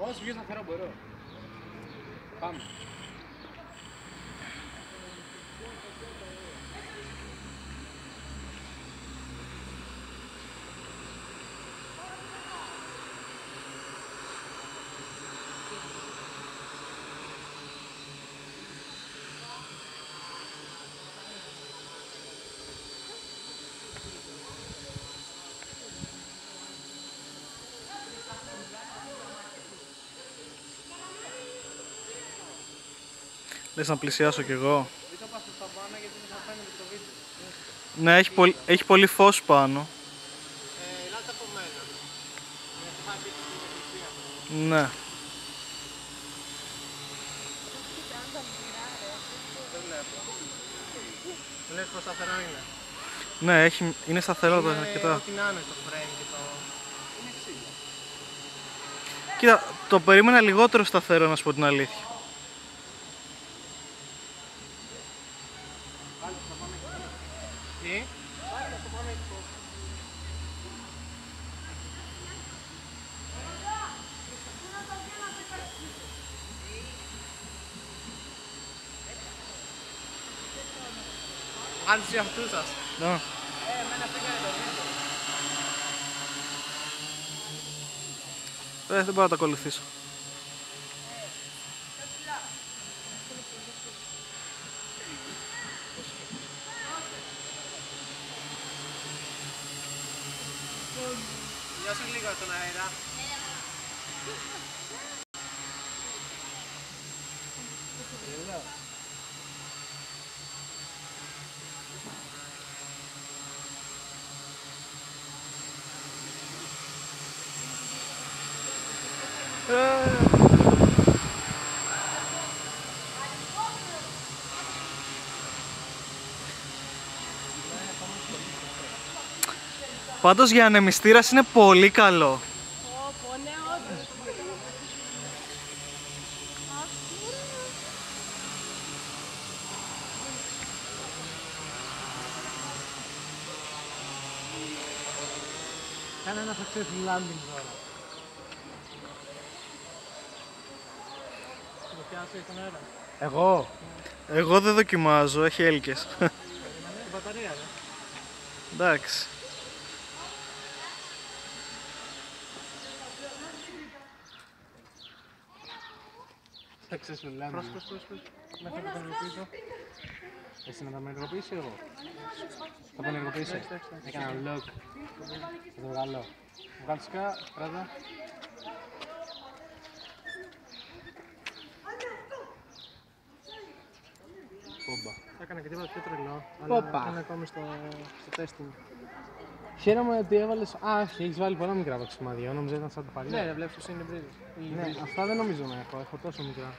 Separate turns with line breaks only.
Όσο πιο σταθερό μπορώ. Πάμε.
Λες να πλησιάσω κι εγώ.
Μην το πας στο πάνω γιατί δεν θα φαίνεται στο βίντεο.
Ναι, έχει πολύ φως πάνω.
Ελάτε από μένα. Γιατί θα μπει στην εκκλησία.
Ναι.
Δεν βλέπω. Βλέπεις πως σταθερό είναι.
Ναι, είναι σταθερό εδώ αρκετά.
Ό,τι να είναι το frame και το... Είναι ξύλο.
Κοίτα, το περίμενα λιγότερο σταθερό, να σου πω την αλήθεια.
Πάλι θα πάμε εκεί. Τι? Πάλι θα πάμε εκεί. Αν τους αυτούς σας.
Ναι.
Εμένα πήγανε το βίντεο.
Δεν μπορώ να το ακολουθήσω.
Γεια σου λίγο στον αέρα.
Πάντως για ανεμιστήρας είναι πολύ καλό.
Ναι, όντως.
Κάνε ένα successful landing τώρα. Το πιάσει στον αέρα.
Εγώ δεν δοκιμάζω, έχει έλκες.
Την μπαταρία, ρε.
Εντάξει.
Successful landing. Μέχρι να το ενεργοποιήσω. Εσύ να το ενεργοποιήσει εγώ. Θα το ενεργοποιήσει. Έκανα lock. Θα το βγάλω. Βγάλω σκά, πράγμα. Πόμπα. Έκανα και τίποτα πιο τρελό. Αλλά είναι ακόμη στο testing. Χαίρομαι ότι έβαλες. Α, έχεις βάλει πολλά μικρά βαξιμάδια. Νόμιζα ήταν σαν το παλιό. Ναι, βλέπεις πως είναι μπρίζες. Ναι, αυτά δεν νομίζω να έχω. Έχω τόσο μικρά.